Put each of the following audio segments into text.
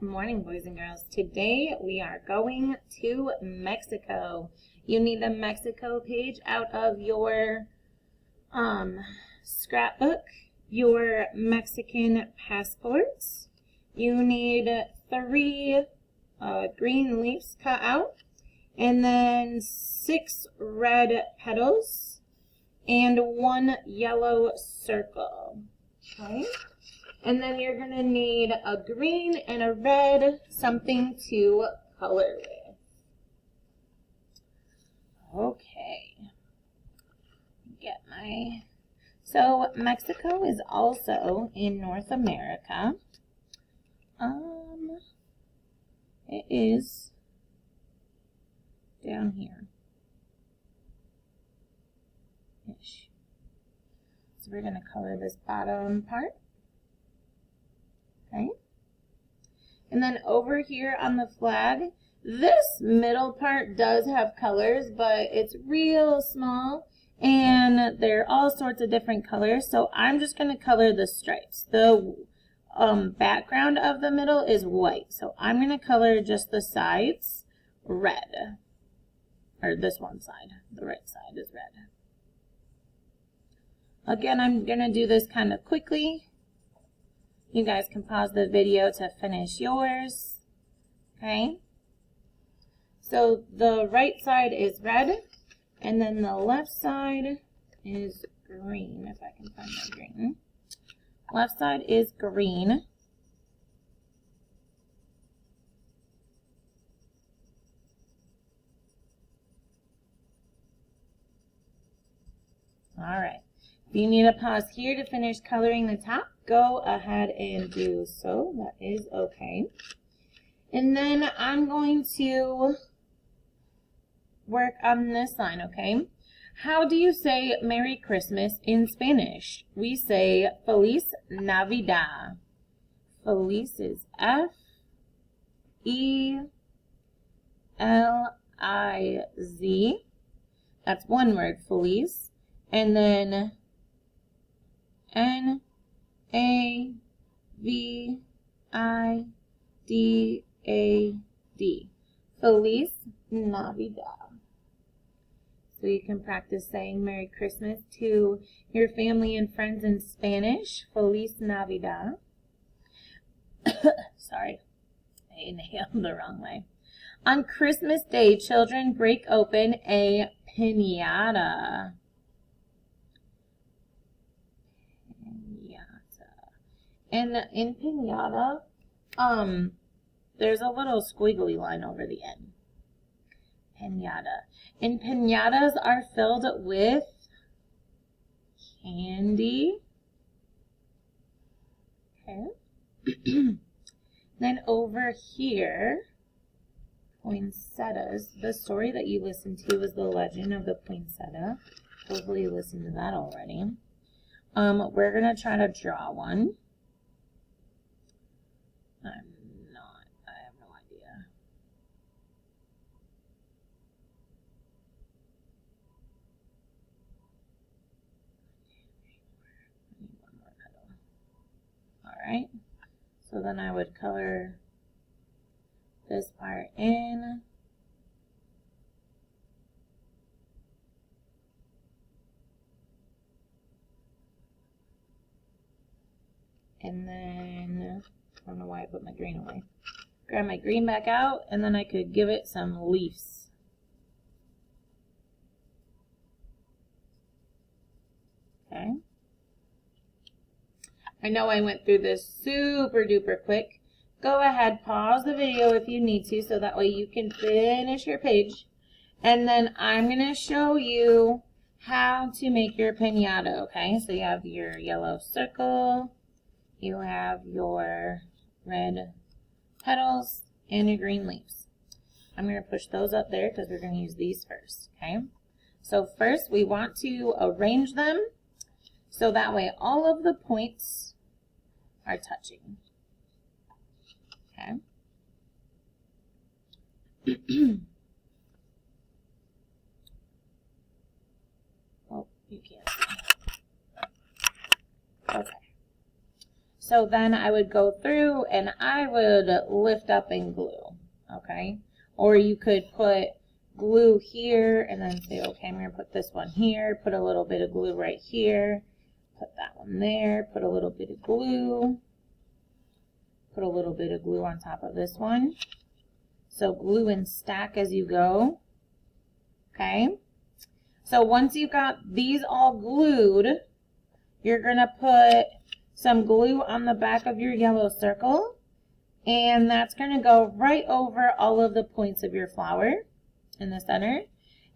morning, boys and girls. Today we are going to Mexico. You need the Mexico page out of your scrapbook, your Mexican passports. You need 3 green leaves cut out, and then 6 red petals, and 1 yellow circle. Okay? And then you're going to need a green and a red, something to color with. Okay. So Mexico is also in North America. It is down here. Ish. So we're going to color this bottom part. Okay. And then over here on the flag, this middle part does have colors, but it's real small and there are all sorts of different colors. So I'm just going to color the stripes. The background of the middle is white. So I'm going to color just the sides red. Or this one side. The right side is red. Again, I'm going to do this kind of quickly. You guys can pause the video to finish yours. Okay? So the right side is red, and then the left side is green, if I can find my green. Left side is green. Alright. If you need a pause here to finish coloring the top, go ahead and do so. That is okay. And then I'm going to work on this line, okay? How do you say Merry Christmas in Spanish? We say Feliz Navidad. Feliz is F-E-L-I-Z. That's one word, Feliz. And then N-A-V-I-D-A-D. Feliz Navidad. So you can practice saying Merry Christmas to your family and friends in Spanish. Feliz Navidad. Sorry, I inhaled the wrong way. On Christmas Day, children break open a piñata. And in piñata, there's a little squiggly line over the end. Piñata. And piñatas are filled with candy. Okay. Then over here, poinsettias. The story that you listened to was The Legend of the Poinsettia. Hopefully you listened to that already. We're going to try to draw one. I have no idea. I need one more petal. Alright, so then I would color this part in. And then I don't know why I put my green away. Grab my green back out, and then I could give it some leaves. Okay. I know I went through this super duper quick. Go ahead, pause the video if you need to, so that way you can finish your page. And then I'm going to show you how to make your piñata, okay? So you have your yellow circle. You have your red petals and your green leaves. I'm going to push those up there because we're going to use these first, okay? So first we want to arrange them so that way all of the points are touching, okay? Oh, you can't see. Okay. So then I would go through and I would lift up and glue, okay? Or you could put glue here and then say, okay, I'm going to put this one here, put a little bit of glue right here, put that one there, put a little bit of glue, put a little bit of glue on top of this one. So glue and stack as you go, okay? So once you got these all glued, you're going to put some glue on the back of your yellow circle, and that's going to go right over all of the points of your flower in the center.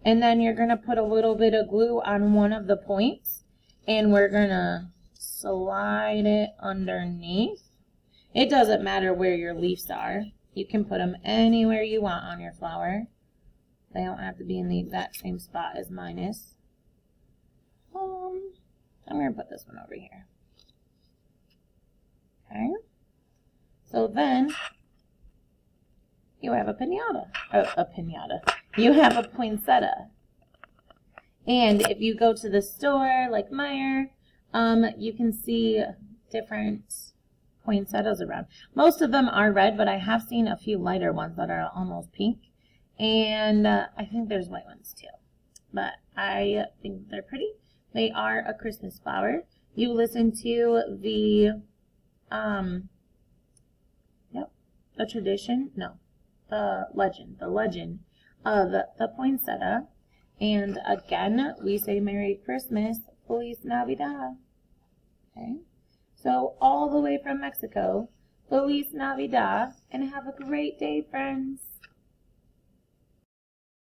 And then you're going to put a little bit of glue on one of the points, and we're going to slide it underneath. It doesn't matter where your leaves are. You can put them anywhere you want on your flower. They don't have to be in the exact same spot as mine is. I'm going to put this one over here. Okay. So then you have a piñata. You have a poinsettia. And if you go to the store like Meijer, you can see different poinsettias around. Most of them are red, but I have seen a few lighter ones that are almost pink. And I think there's white ones too. But I think they're pretty. They are a Christmas flower. You listen to the legend of the poinsettia. And again, we say Merry Christmas, Feliz Navidad. Okay? So all the way from Mexico, Feliz Navidad, and have a great day, friends.